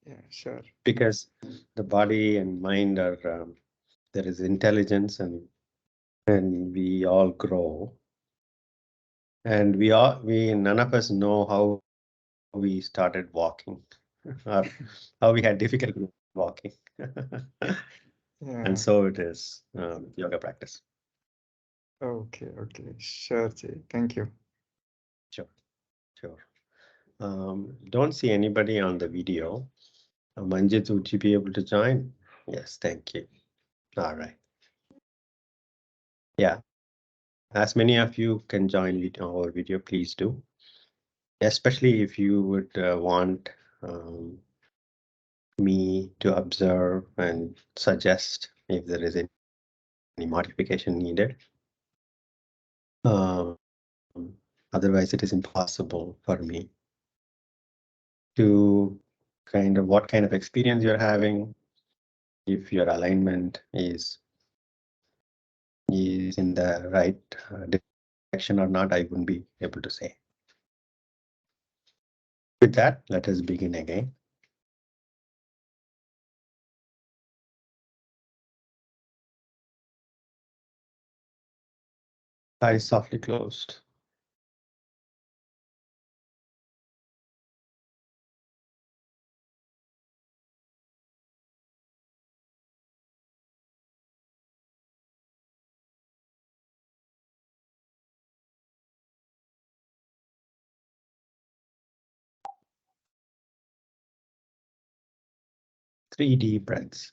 Yeah, sure. Because the body and mind are there is intelligence, and we all grow, and we none of us know how we started walking or how we had difficulty walking. And Yeah. so it is yoga practice. Okay, okay. Sure, Jay. Thank you. Sure, sure. Don't see anybody on the video. Manjit, would you be able to join? Yes, thank you. All right. Yeah, as many of you can join our video, please do. Especially if you would want me to observe and suggest if there is any modification needed. Otherwise, it is impossible for me to kind of what kind of experience you're having, if your alignment is in the right direction or not, I wouldn't be able to say. With that, let us begin again. Eyes softly closed. Three deep breaths.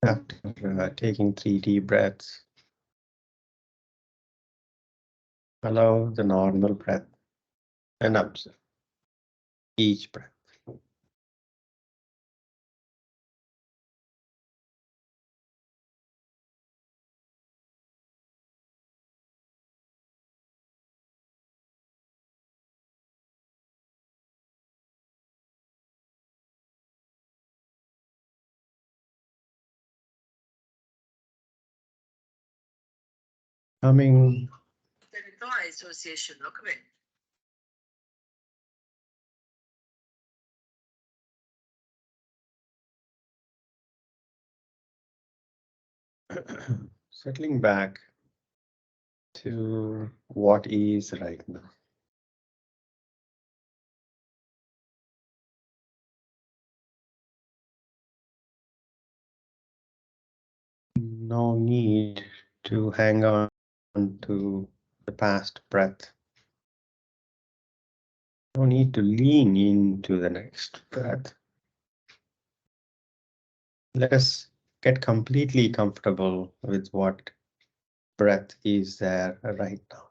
After taking three deep breaths, allow the normal breath and observe each breath. Coming settling back to what is right now. No need to hang on to the past breath. No need to lean into the next breath. Let us get completely comfortable with what breath is there right now.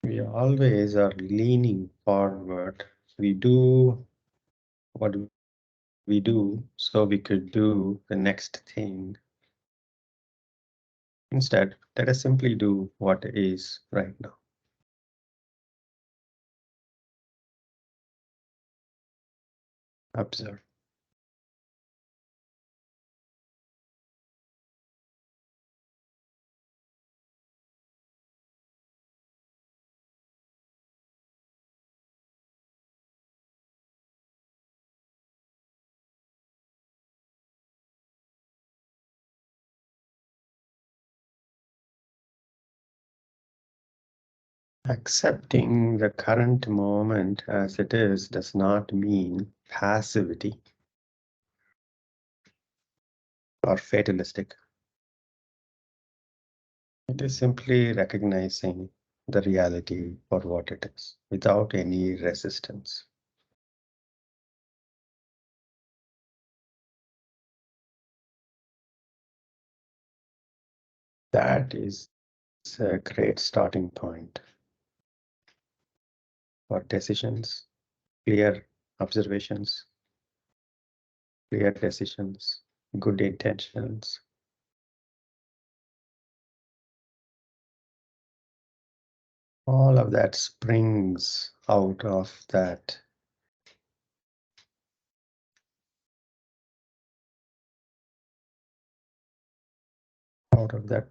We always are leaning forward. We do what we do so we could do the next thing. Instead, let us simply do what is right now. Observe. Accepting the current moment as it is does not mean passivity or fatalistic. It is simply recognizing the reality for what it is without any resistance. That is enough. a great starting point for decisions, clear observations, clear decisions, good intentions. All of that springs out of that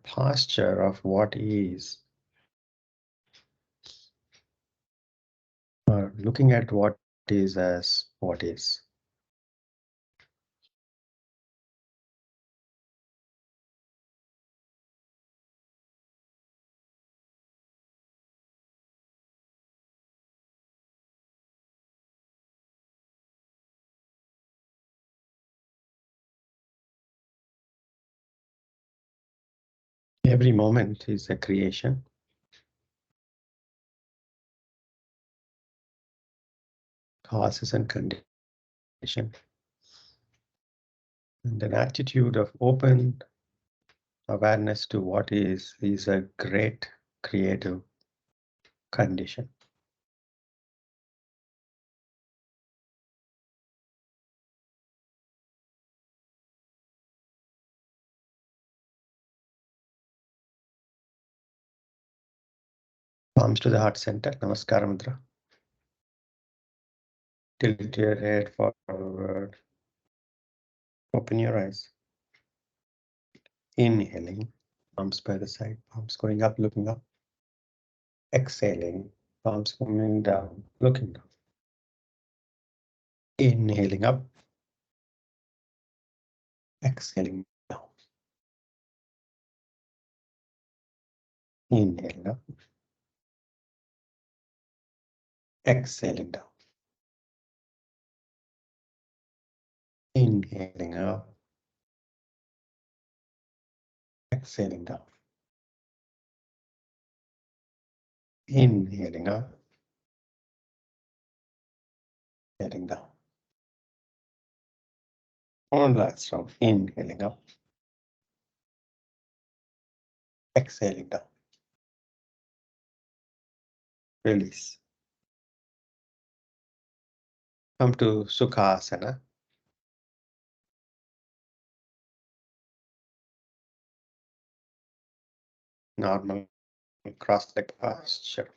posture of what is, or looking at what is as what is. Every moment is a creation. Causes and condition. And an attitude of open awareness to what is a great creative condition. Palms to the heart center, Namaskara Mudra. Tilt your head forward. Open your eyes. Inhaling, palms by the side, palms going up, looking up. Exhaling, palms coming down, looking down. Inhaling up. Exhaling down. Inhaling up. Exhaling down. Inhaling up. Exhaling down. Inhaling up. Exhaling down. One last round. Inhaling up. Exhaling down. Release. Come to Sukhasana. Normal cross-leg posture.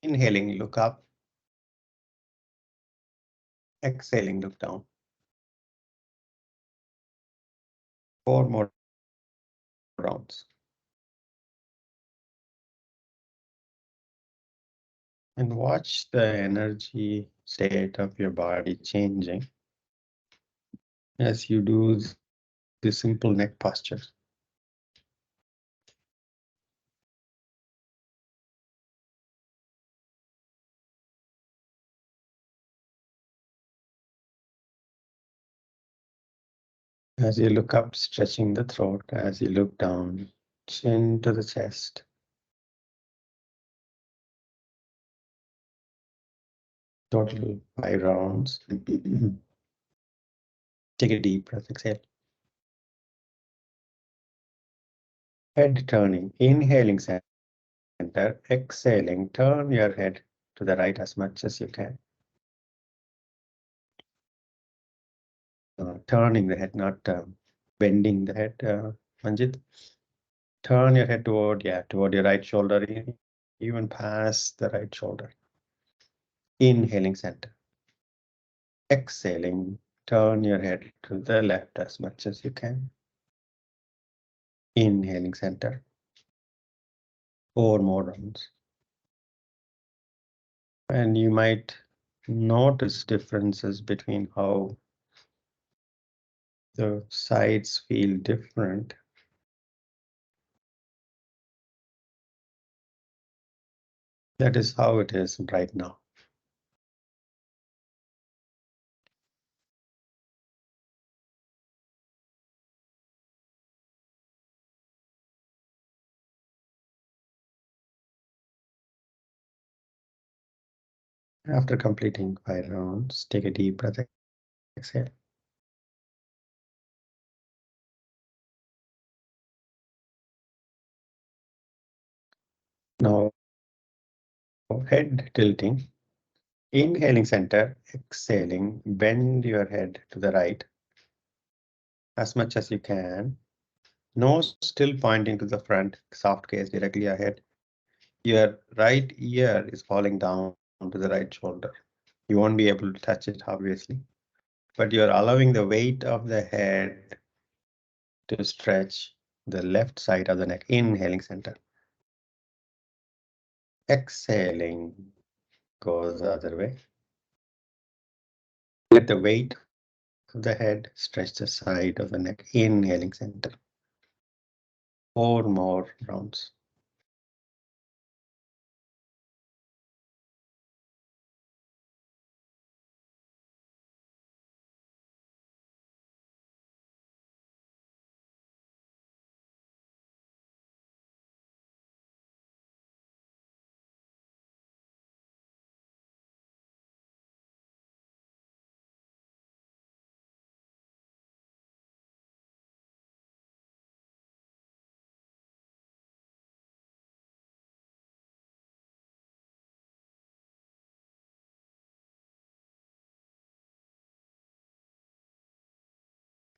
Inhaling, look up. Exhaling, look down. 4 more rounds. And watch the energy state of your body changing as you do the simple neck posture. As you look up, stretching the throat. As you look down, chin to the chest. Total 5 rounds. Take a deep breath, exhale. Head turning, inhaling center, exhaling, turn your head to the right as much as you can. Turning the head, not bending the head, Manjit. Turn your head toward your right shoulder, even past the right shoulder. Inhaling center. Exhaling, turn your head to the left as much as you can. Inhaling center. 4 more rounds. And you might notice differences between how the sides feel different. That is how it is right now. After completing 5 rounds, take a deep breath, exhale. Now, head tilting. Inhaling center, exhaling, bend your head to the right as much as you can. Nose still pointing to the front, soft gaze directly ahead. Your right ear is falling down to the right shoulder. You won't be able to touch it, obviously, but you're allowing the weight of the head to stretch the left side of the neck. Inhaling center. Exhaling goes the other way. Let the weight of the head stretch the side of the neck. Inhaling center. 4 more rounds.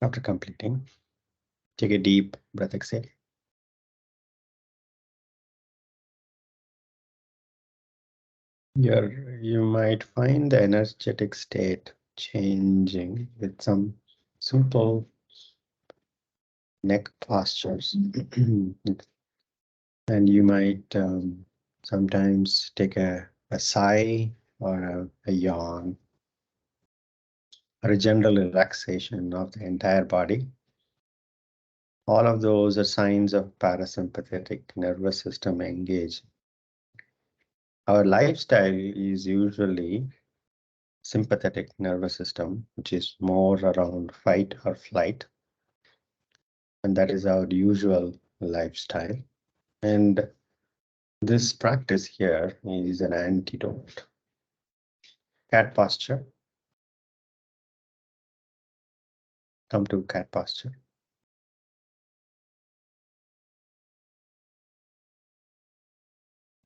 After completing, take a deep breath, exhale. You might find the energetic state changing with some simple neck postures. And you might sometimes take a sigh or a yawn or a general relaxation of the entire body. All of those are signs of parasympathetic nervous system engaging. Our lifestyle is usually sympathetic nervous system, which is more around fight or flight. And that is our usual lifestyle. And this practice here is an antidote. Cat posture. Come to cat posture.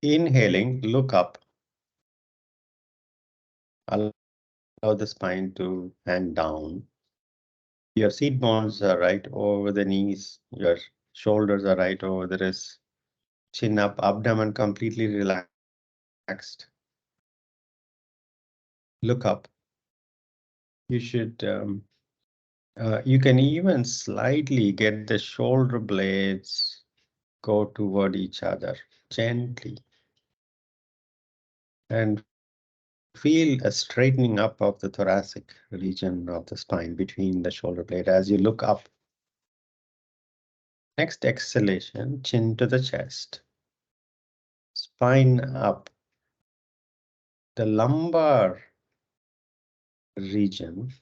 Inhaling, look up. Allow the spine to hang down. Your seat bones are right over the knees. Your shoulders are right over the wrists. Chin up, abdomen completely relaxed. Look up. You should, you can even slightly get the shoulder blades go toward each other gently. And feel a straightening up of the thoracic region of the spine between the shoulder blade as you look up. Next exhalation, chin to the chest. Spine up. The lumbar region,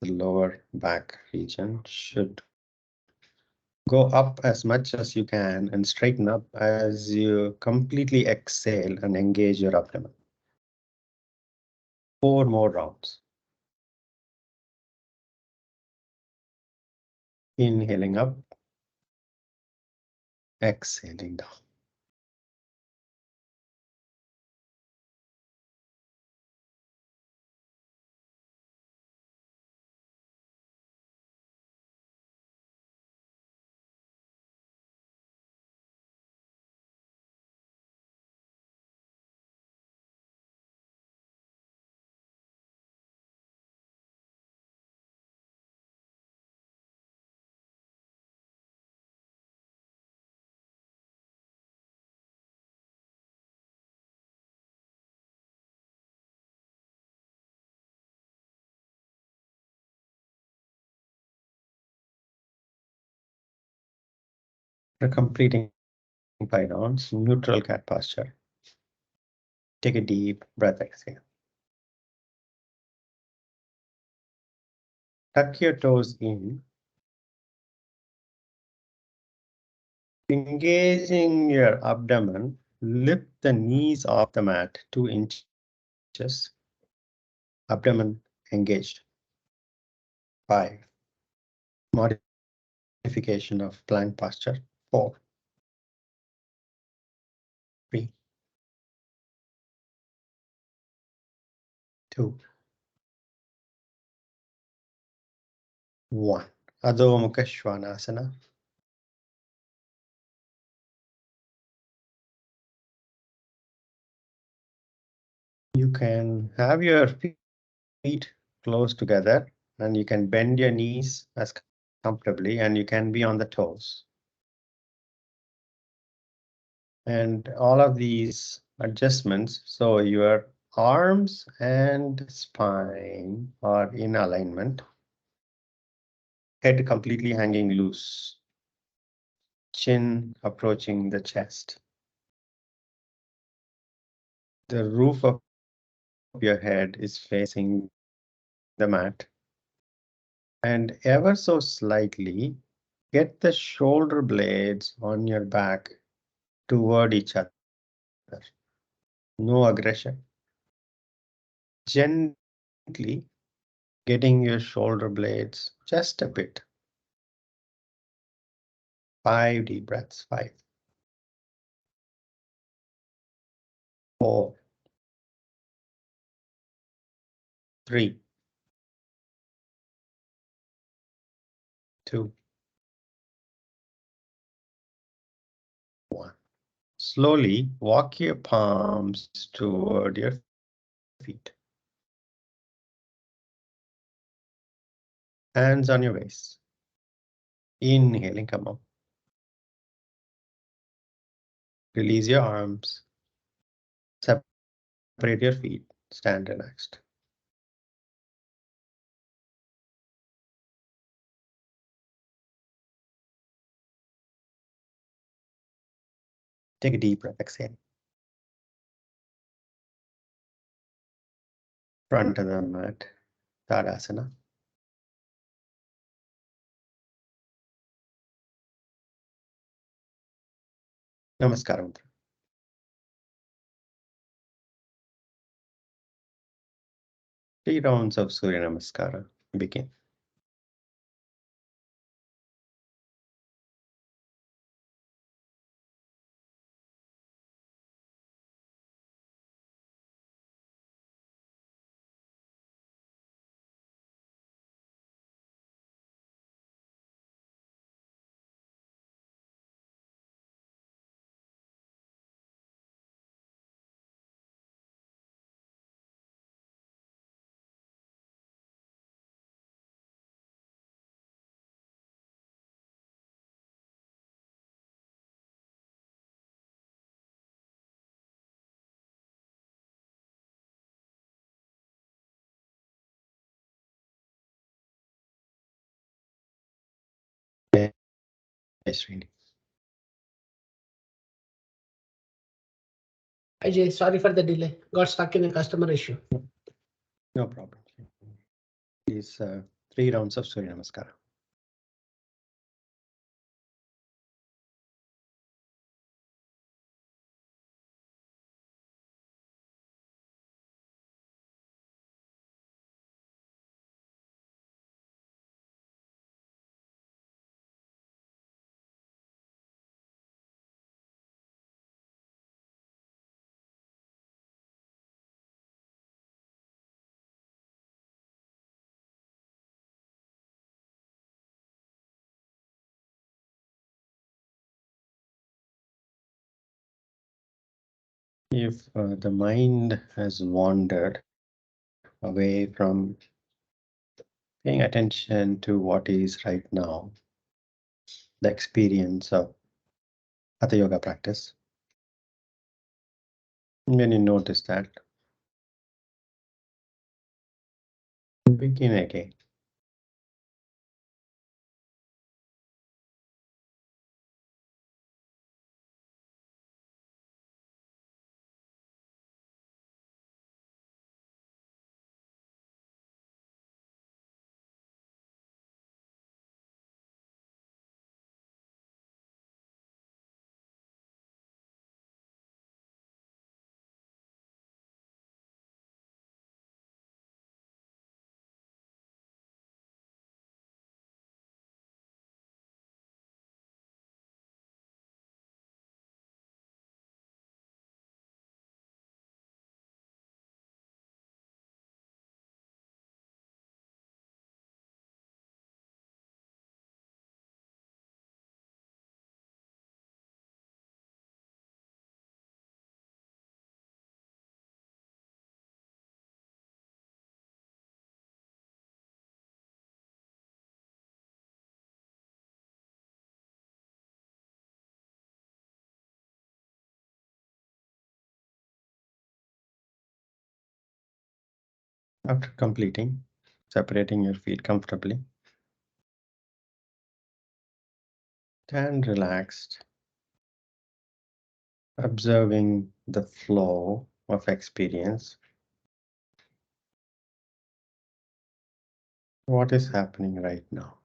the lower back region, should go up as much as you can and straighten up as you completely exhale and engage your abdomen. 4 more rounds. Inhaling up, exhaling down. After completing 5 rounds, neutral cat posture. Take a deep breath, exhale. Tuck your toes in. Engaging your abdomen, lift the knees off the mat 2 inches. Abdomen engaged. 5. Modification of plank posture. 4. 3. 2, 1. Adhomukasvanas. You can have your feet close together and you can bend your knees as comfortably and you can be on the toes. And all of these adjustments, so your arms and spine are in alignment, head completely hanging loose, chin approaching the chest. The roof of your head is facing the mat. And ever so slightly, get the shoulder blades on your back toward each other. No aggression. Gently getting your shoulder blades just a bit. 5 deep breaths. 5, 4, 3, 2, 1. Slowly walk your palms toward your feet. Hands on your waist. Inhaling, come up. Release your arms. Separate your feet. Stand relaxed. Take a deep breath. Exhale. Front of the mat. Tadasana. Namaskar. 3 rounds of Surya Namaskara. Begin. Yes, Srini. Ajay, sorry for the delay. Got stuck in a customer issue. No problem. These 3 rounds of Surya Namaskara. If the mind has wandered away from paying attention to what is right now, the experience of Hatha Yoga practice, when you notice that, begin again. After completing, separating your feet comfortably, stand relaxed, observing the flow of experience. What is happening right now?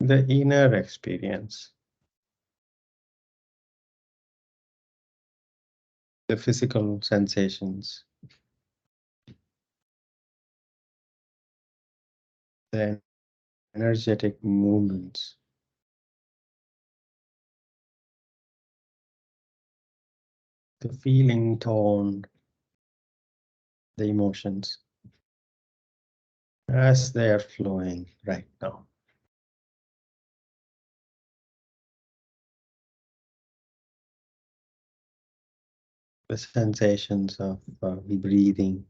The inner experience, the physical sensations, the energetic movements, the feeling tone, the emotions as they are flowing right now. The sensations of breathing,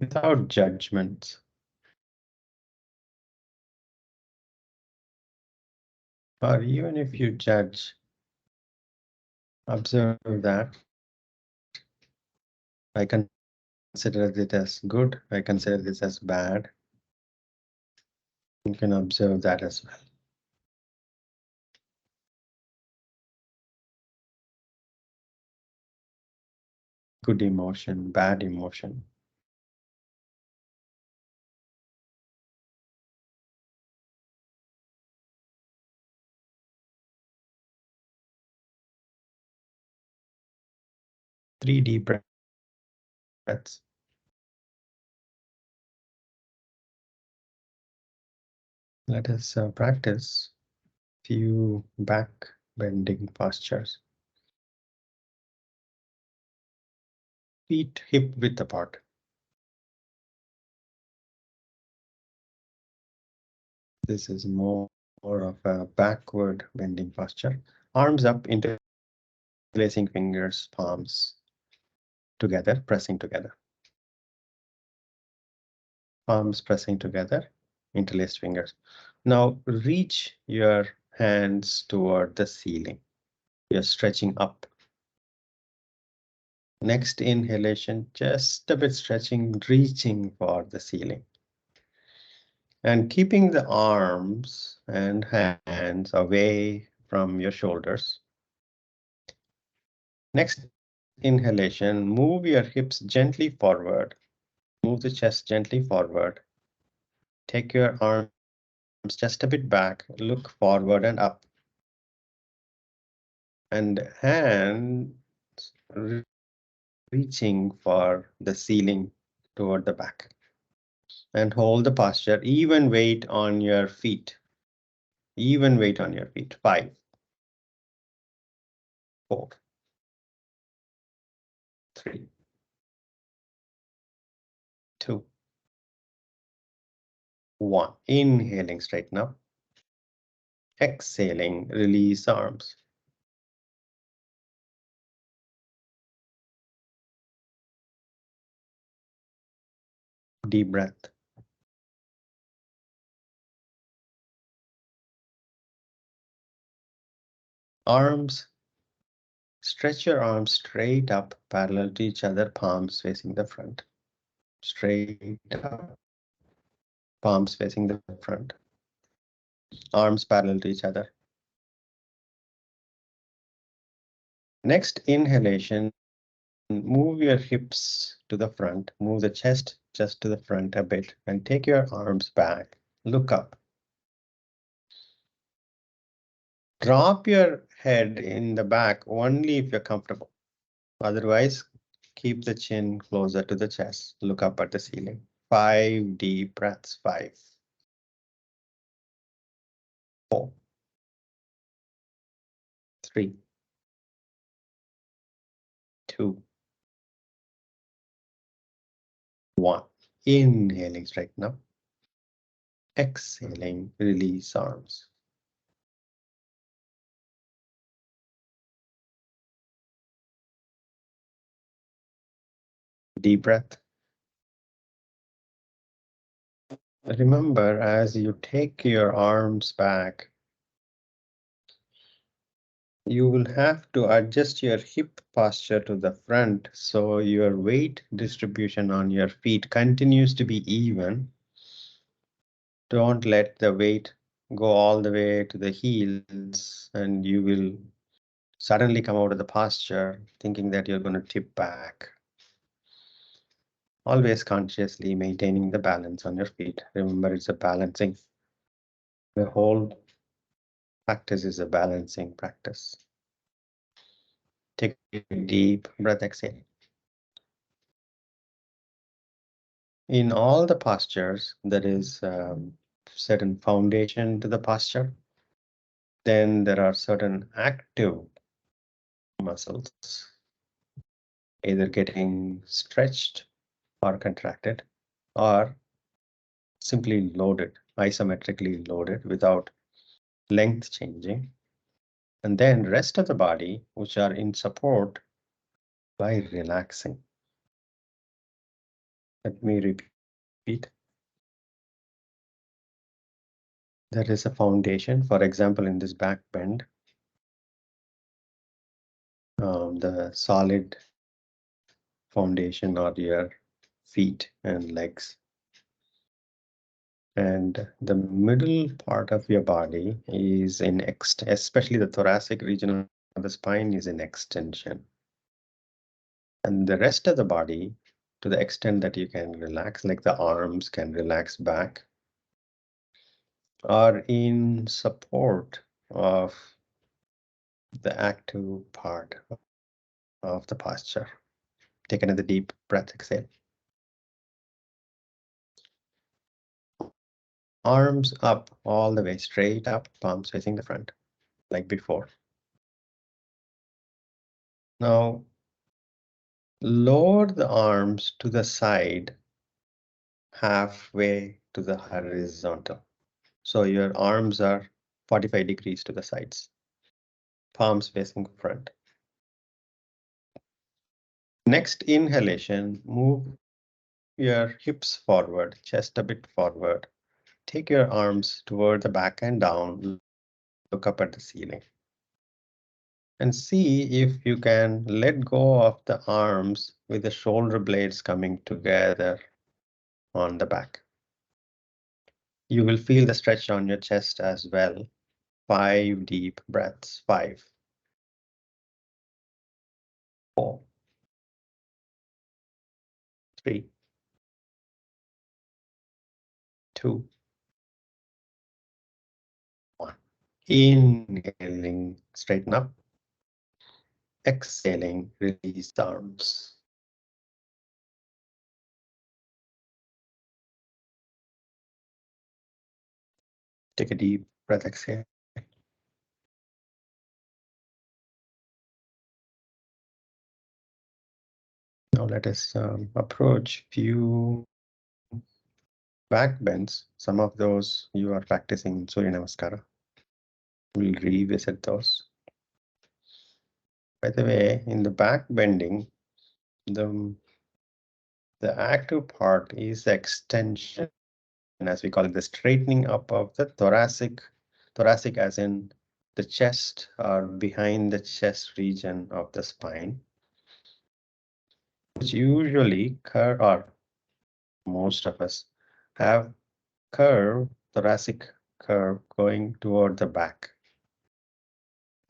without judgment. Or even if you judge, observe that. I consider it as good, I consider this as bad. You can observe that as well. Good emotion, bad emotion. Three deep breaths. Let us practice few back bending postures. Feet hip width apart. This is more of a backward bending posture. Arms up, interlacing fingers, palms together, pressing together. Palms pressing together, interlaced fingers. Now reach your hands toward the ceiling. You're stretching up. Next inhalation, just a bit stretching, reaching for the ceiling. And keeping the arms and hands away from your shoulders. Next inhalation, move your hips gently forward. Move the chest gently forward. Take your arms just a bit back. Look forward and up. And hands reaching for the ceiling toward the back. And hold the posture. Even weight on your feet. Even weight on your feet. 5, 4, 3, 2, 1. Inhaling, straighten up. Exhaling, release arms. Deep breath. Arms. Stretch your arms straight up, parallel to each other, palms facing the front. Straight up, palms facing the front. Arms parallel to each other. Next inhalation, move your hips to the front, move the chest just to the front a bit, and take your arms back. Look up. Drop your head in the back only if you're comfortable. Otherwise, keep the chin closer to the chest. Look up at the ceiling. 5 deep breaths. 5, 4, 3, 2, 1. Inhaling, straighten up. Exhaling, release arms. Deep breath. Remember, as you take your arms back, you will have to adjust your hip posture to the front so your weight distribution on your feet continues to be even. Don't let the weight go all the way to the heels and you will suddenly come out of the posture thinking that you're going to tip back. Always consciously maintaining the balance on your feet. Remember, it's a balancing. The whole practice is a balancing practice. Take a deep breath, exhale. In all the postures, there is certain foundation to the posture. Then there are certain active muscles, either getting stretched or contracted, or simply loaded, isometrically loaded without length changing. And then rest of the body, which are in support by relaxing. Let me repeat. There is a foundation, for example, in this back bend, the solid foundation are your feet and legs. And the middle part of your body is in especially the thoracic region of the spine is in extension. And the rest of the body, to the extent that you can relax, like the arms can relax back, are in support of the active part of the posture. Take another deep breath, exhale. Arms up all the way, straight up, palms facing the front, like before. Now, lower the arms to the side, halfway to the horizontal. So your arms are 45 degrees to the sides, palms facing front. Next inhalation, move your hips forward, chest a bit forward. Take your arms toward the back and down, look up at the ceiling. And see if you can let go of the arms with the shoulder blades coming together on the back. You will feel the stretch on your chest as well. 5 deep breaths. 5, 4, 3, 2, 1. Inhaling, straighten up. Exhaling, release the arms. Take a deep breath, exhale. Now let us approach few back bends. Some of those you are practicing in Surya Namaskara. We'll revisit those. By the way, in the back bending, the active part is extension, as we call it, the straightening up of the thoracic as in the chest or behind the chest region of the spine, which usually curve, or most of us have curve, thoracic curve going toward the back.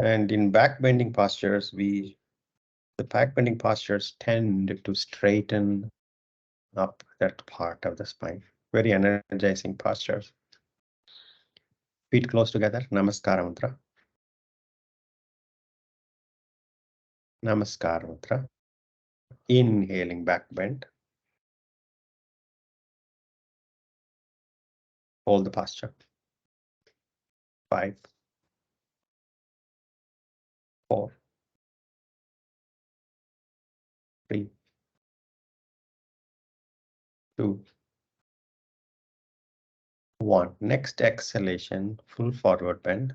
And in back bending postures, the back bending postures tend to straighten up that part of the spine. Very energizing postures. Feet close together, Namaskara mantra. Namaskara mantra. Inhaling back bend. Hold the posture. 5, 4, 3, 2, 1. Next exhalation, full forward bend.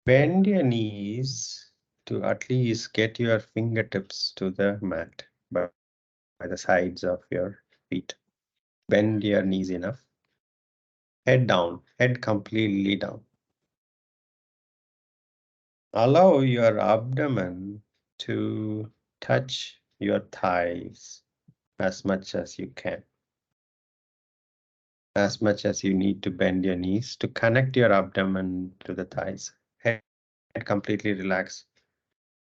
Bend your knees to at least get your fingertips to the mat by the sides of your feet. Bend your knees enough. Head down, head completely down. Allow your abdomen to touch your thighs as much as you can. As much as you need to bend your knees to connect your abdomen to the thighs. Head completely relaxed.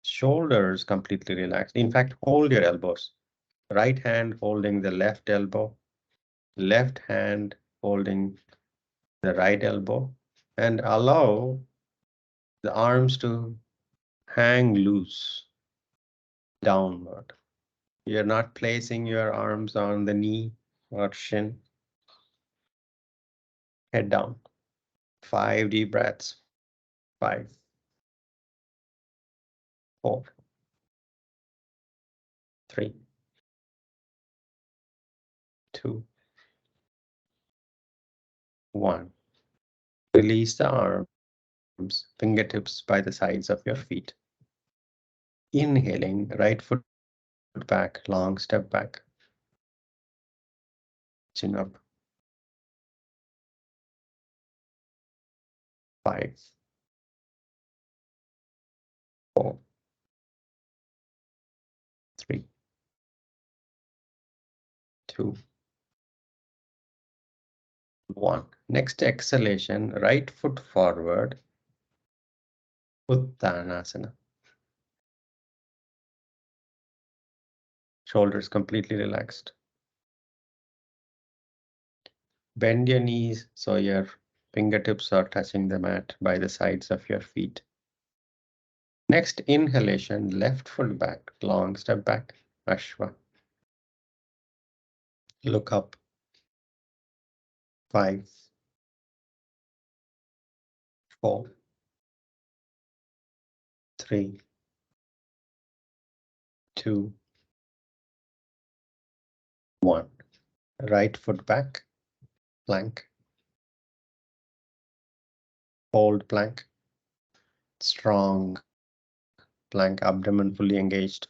Shoulders completely relaxed. In fact, hold your elbows. Right hand holding the left elbow. Left hand holding the right elbow. And allow the arms to hang loose downward. You're not placing your arms on the knee or shin. Head down. 5 deep breaths. 5, 4, 3, 2, 1. Release the arms, fingertips by the sides of your feet. Inhaling, right foot back, long step back. Chin up. 5, 4, 3, 2, 1. Next exhalation, right foot forward. Uttanasana. Shoulders completely relaxed. Bend your knees so your fingertips are touching the mat by the sides of your feet. Next inhalation, left foot back, long step back, Ashwa. Look up. 5, 4, 3, 2, 1. Right foot back, plank. Hold plank. Strong plank, abdomen fully engaged.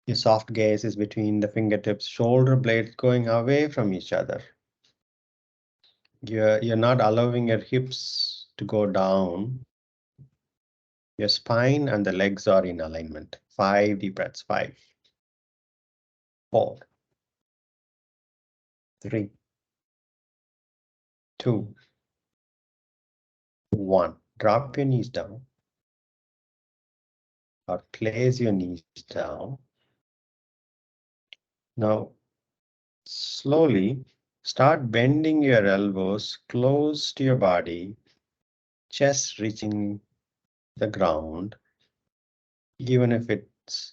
Your soft gaze is between the fingertips, shoulder blades going away from each other. You're not allowing your hips to go down. Your spine and the legs are in alignment. 5 deep breaths. 5, 4, 3, 2, 1. Drop your knees down or place your knees down. Now, slowly start bending your elbows close to your body, chest reaching the ground, even if it's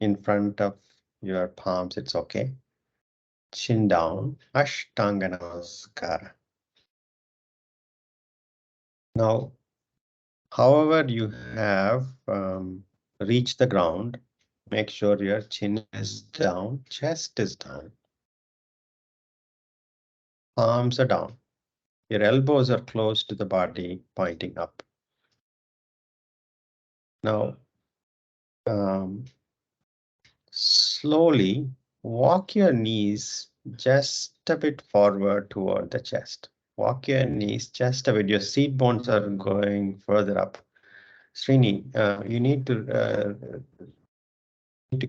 in front of your palms, it's okay. Chin down, Ashtanga Namaskara. Now, however you have reached the ground, make sure your chin is down, chest is down, palms are down. Your elbows are close to the body, pointing up. Now, slowly walk your knees just a bit forward toward the chest. Walk your knees just a bit. Your seat bones are going further up. Srini, you need to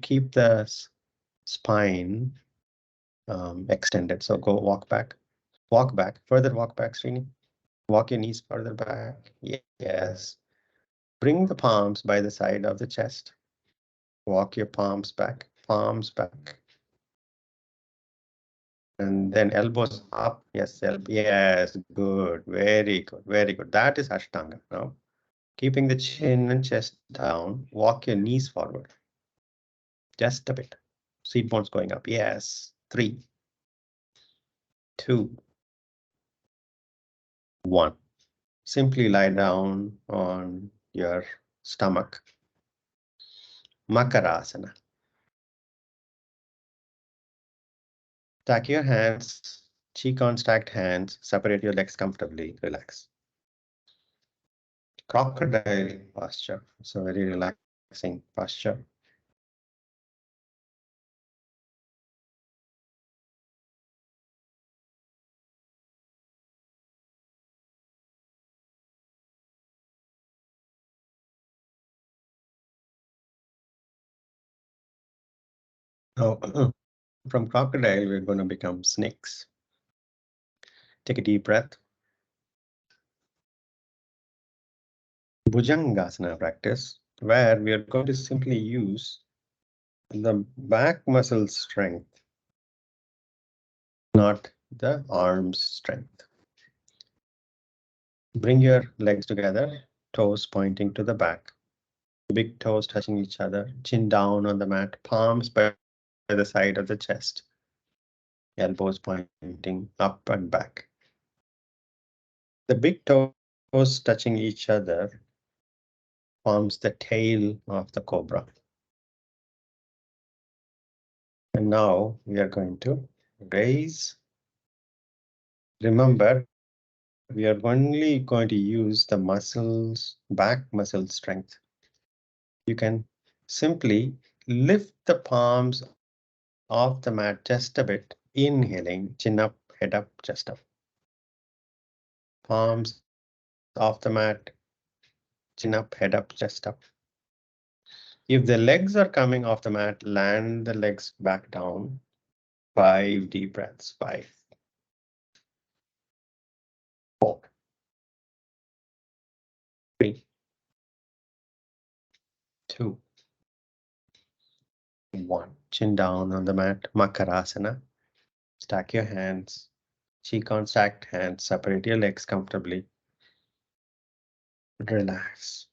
keep the spine extended. So go walk back, further walk back, Srini. Walk your knees further back. Yes. Bring the palms by the side of the chest. Walk your palms back, and then elbows up. Yes, yes, good, very good, very good. That is Ashtanga. Now, keeping the chin and chest down, walk your knees forward. Just a bit. Seat bones going up. Yes. 3, 2, 1. Simply lie down on your stomach. Makarasana. Stack your hands, cheek on stacked hands, separate your legs comfortably, relax. crocodile posture. It's a very relaxing posture. Now, from crocodile, we're going to become snakes. Take a deep breath. Bhujangasana practice, where we are going to simply use the back muscle strength, not the arms strength. Bring your legs together, toes pointing to the back, big toes touching each other, chin down on the mat, palms by the side of the chest, elbows pointing up and back. The big toes touching each other forms the tail of the cobra. And now we are going to raise. Remember, we are only going to use the muscles, back muscle strength. You can simply lift the palms off the mat just a bit, inhaling, chin up, head up, chest up. Palms off the mat, chin up, head up, chest up. If the legs are coming off the mat, land the legs back down. 5 deep breaths. 5, 4, 3, 2, 1. Chin down on the mat, Makarasana. Stack your hands, cheek on stacked hands, separate your legs comfortably. Relax.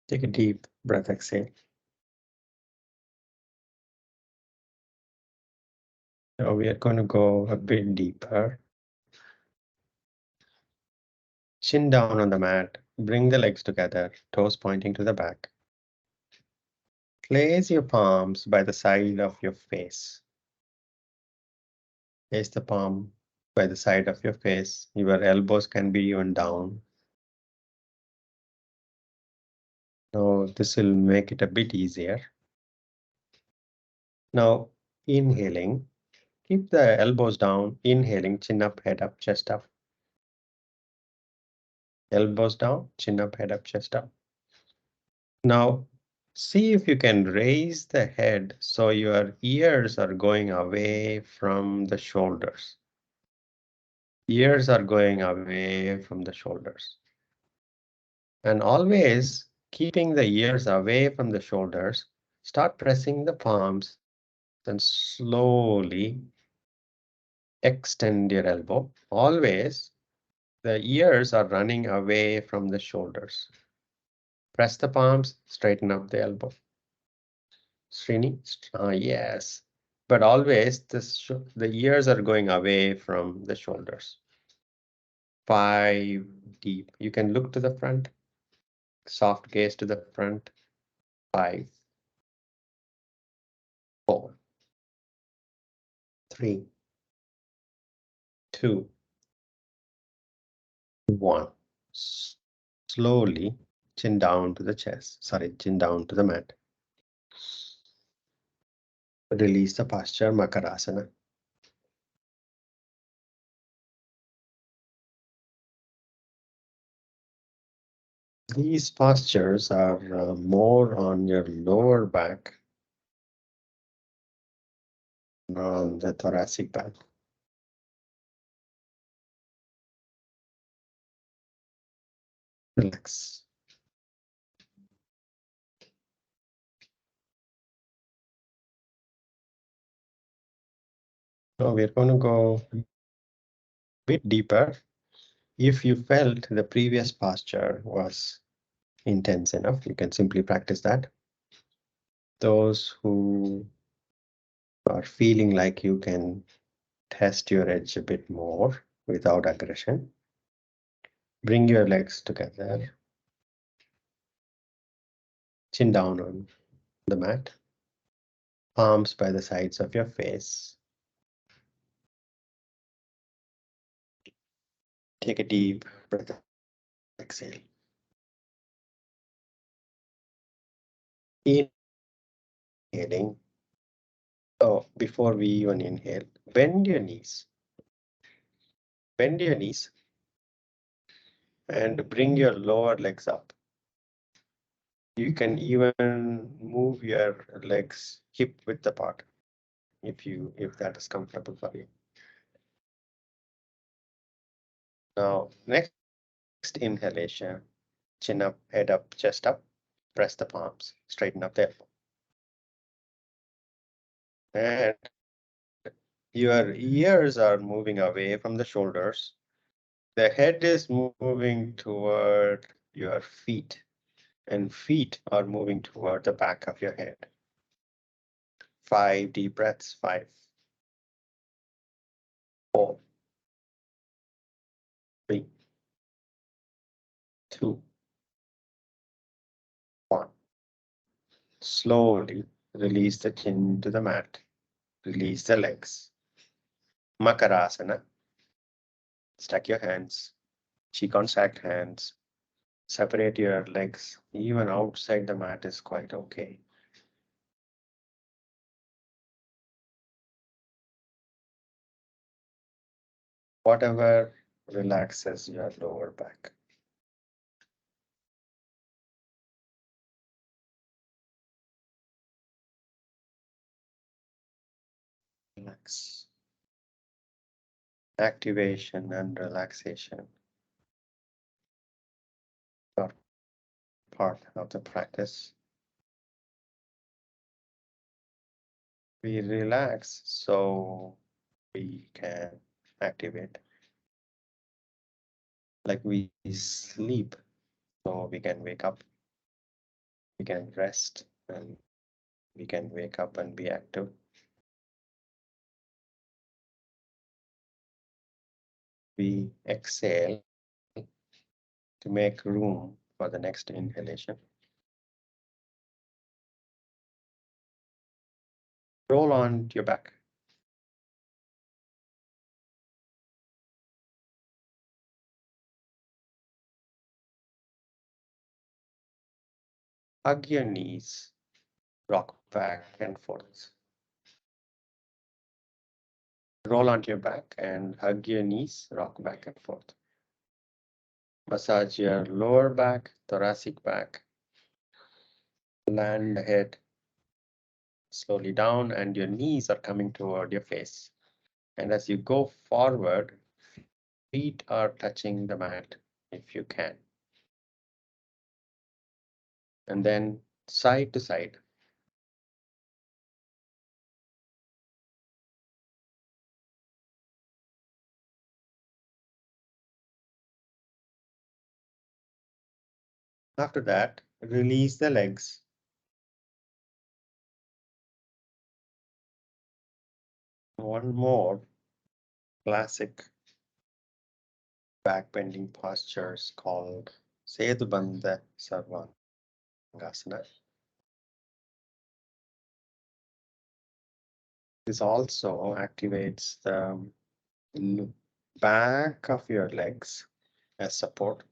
Take a deep breath, exhale. Now we are going to go a bit deeper. Chin down on the mat, bring the legs together, toes pointing to the back. Place your palms by the side of your face. Place the palm by the side of your face. Your elbows can be even down. Now this will make it a bit easier. Now inhaling, keep the elbows down, inhaling, chin up, head up, chest up. Elbows down, chin up, head up, chest up. Now see if you can raise the head so your ears are going away from the shoulders. Ears are going away from the shoulders. And always keeping the ears away from the shoulders, start pressing the palms and slowly extend your elbow. Always the ears are running away from the shoulders. Press the palms, straighten up the elbow. Srini, yes. But always the ears are going away from the shoulders. 5 deep. You can look to the front. Soft gaze to the front. 5, 4, 3, 2, 1. Slowly chin down to the chest. Sorry, chin down to the mat. Release the posture, Makarasana. These postures are more on your lower back, on the thoracic back. Relax. Now we're going to go a bit deeper. If you felt the previous posture was intense enough, you can simply practice that. Those who are feeling like you can test your edge a bit more without aggression, Bring your legs together. Chin down on the mat. Palms by the sides of your face. Take a deep breath. Exhale. Inhaling. Oh, before we even inhale, bend your knees. Bend your knees and bring your lower legs up. You can even move your legs hip width apart if that is comfortable for you. Now, next inhalation, chin up, head up, chest up, press the palms, straighten up the elbow. And your ears are moving away from the shoulders. The head is moving toward your feet, and feet are moving toward the back of your head. 5 deep breaths. 5, 4, 3, 2, 1. Slowly release the chin to the mat. Release the legs. Makarasana. Stack your hands. Cheek on stacked hands. Separate your legs. Even outside the mat is quite okay. Whatever relaxes your lower back. Relax. Activation and relaxation are part of the practice. We relax so we can activate. Like we sleep so we can wake up. We can rest and we can wake up and be active. We exhale to make room for the next inhalation. Roll on to your back. Hug your knees, rock back and forth. Roll onto your back and hug your knees, rock back and forth. Massage your lower back, thoracic back. Land the head slowly down and your knees are coming toward your face. And as you go forward, feet are touching the mat if you can. And then side to side. After that, release the legs. One more classic back bending postures called Sedhubandha sarvangasana. This also activates the back of your legs as support.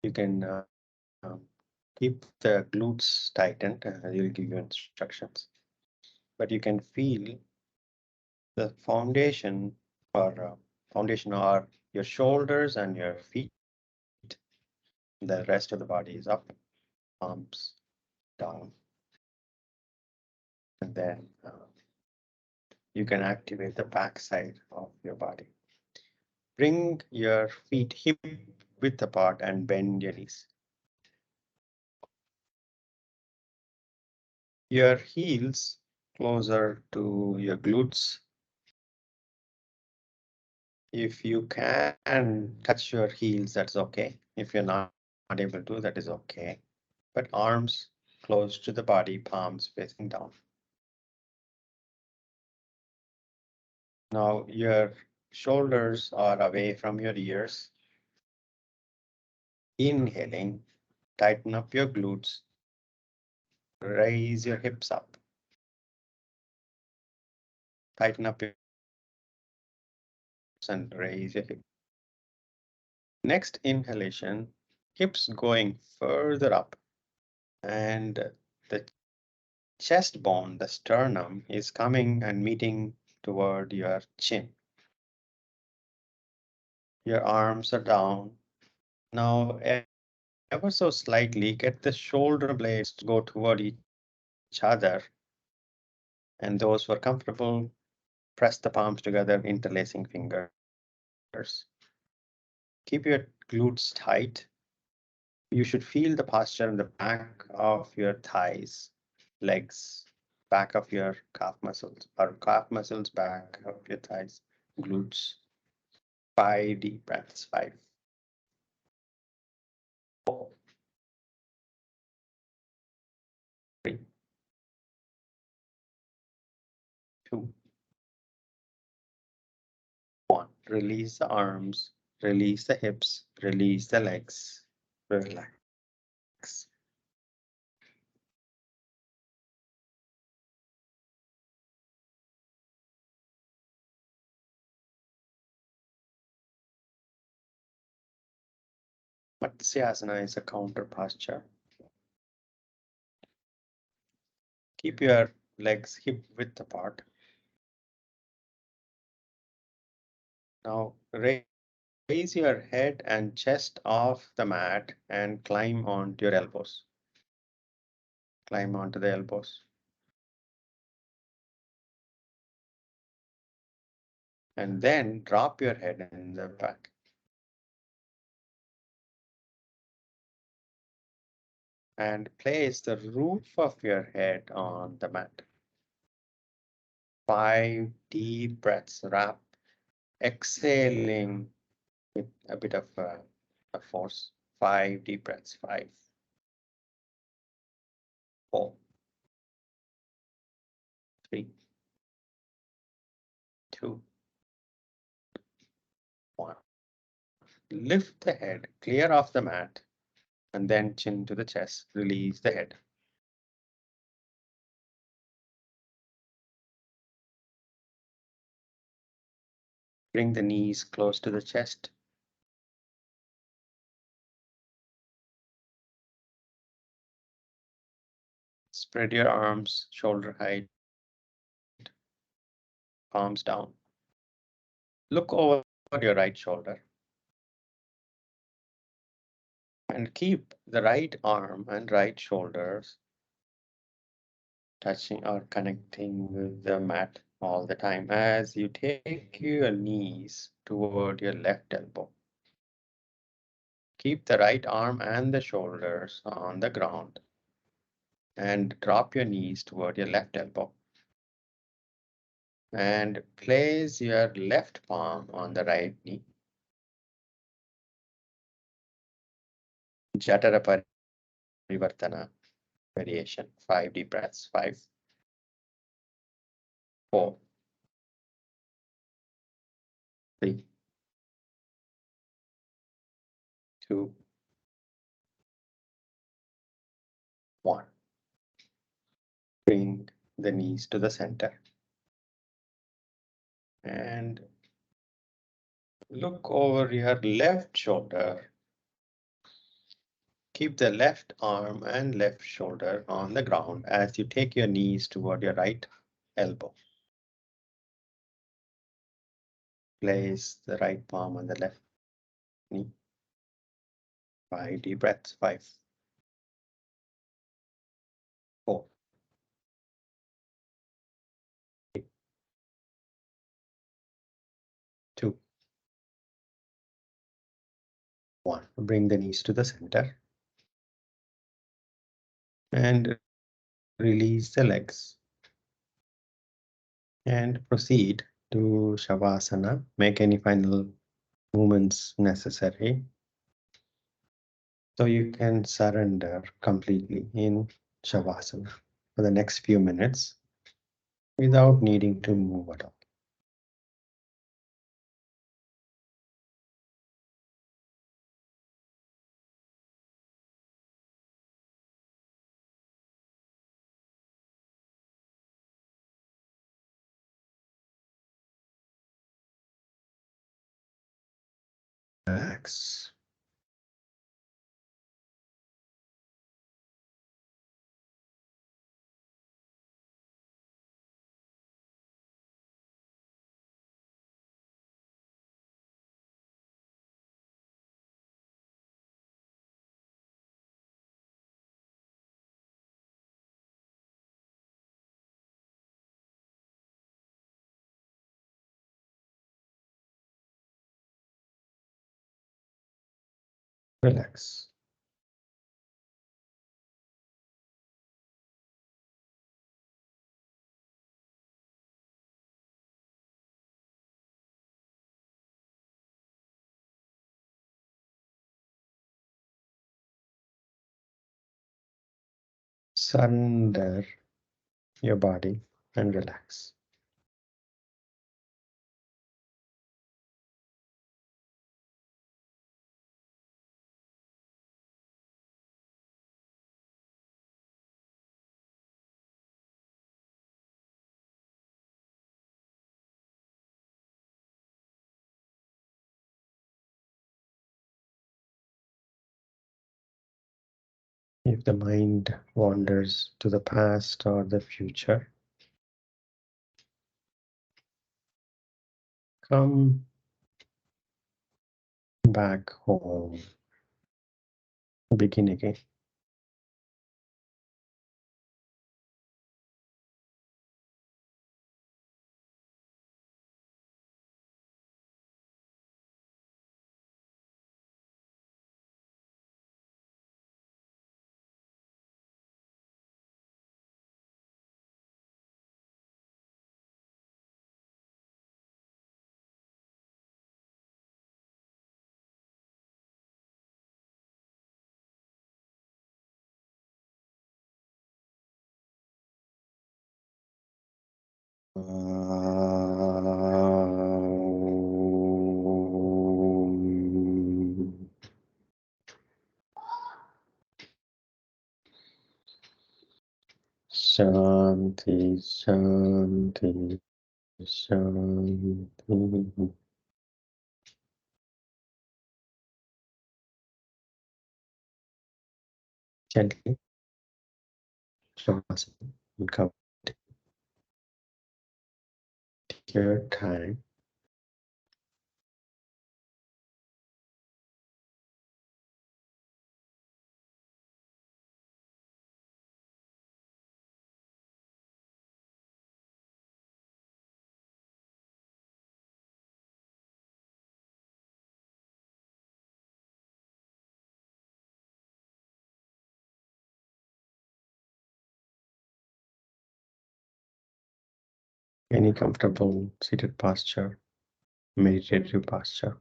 You can keep the glutes tightened. You'll give you instructions, but you can feel the foundation or your shoulders and your feet. The rest of the body is up, arms down, and then you can activate the back side of your body. Bring your feet hip width apart and bend your knees. Your heels closer to your glutes. If you can touch your heels, that's okay. If you're not able to, that is okay. But arms close to the body, palms facing down. Now your shoulders are away from your ears. Inhaling, tighten up your glutes, raise your hips up, tighten up your and raise your hips. Next inhalation, hips going further up, and the chest bone, the sternum, is coming and meeting toward your chin. Your arms are down. Now, ever so slightly, get the shoulder blades to go toward each other. And those who are comfortable, press the palms together, interlacing fingers. Keep your glutes tight. You should feel the posture in the back of your thighs, legs, back of your calf muscles, or calf muscles, back of your thighs, glutes. 5 deep breaths. 5, 4, 3, 2, 1. Release the arms, release the hips, release the legs. Relax. Matsyasana is a counter posture. Keep your legs hip width apart. Now raise your head and chest off the mat and climb onto your elbows. Climb onto the elbows. And then drop your head in the back. And place the roof of your head on the mat. 5 deep breaths. Wrap, exhaling with a bit of a force. 5 deep breaths. 5, 4, 3, 2, 1. Lift the head, clear off the mat, and then chin to the chest. Release the head. Bring the knees close to the chest. Spread your arms, shoulder height, palms down. Look over your right shoulder. And keep the right arm and right shoulders touching or connecting with the mat all the time as you take your knees toward your left elbow. Keep the right arm and the shoulders on the ground and drop your knees toward your left elbow. And place your left palm on the right knee. Jatara Parivartana variation. 5 deep breaths. 5, 4, 3, 2, 1. Bring the knees to the center. And look over your left shoulder. Keep the left arm and left shoulder on the ground as you take your knees toward your right elbow. Place the right palm on the left knee. 5 deep breaths. 5, 4, 3, 2, 1. Bring the knees to the center. And release the legs. And proceed to Shavasana. Make any final movements necessary. So you can surrender completely in Shavasana for the next few minutes without needing to move at all. Relax. Relax. Surrender your body and relax. If the mind wanders to the past or the future, come back home. Begin again. Shanti, Shanti, Shanti. Gently, Shavasana, and come. Take your time. Any comfortable seated posture, meditative posture.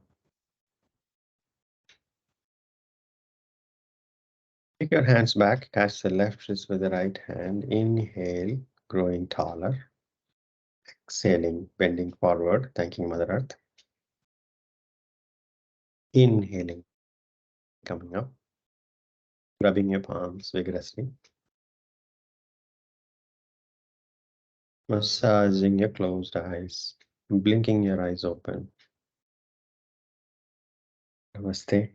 Take your hands back, catch the left wrist with the right hand. Inhale, growing taller. Exhaling, bending forward, thanking Mother Earth. Inhaling, coming up. Rubbing your palms vigorously. Massaging your closed eyes. Blinking your eyes open. Namaste.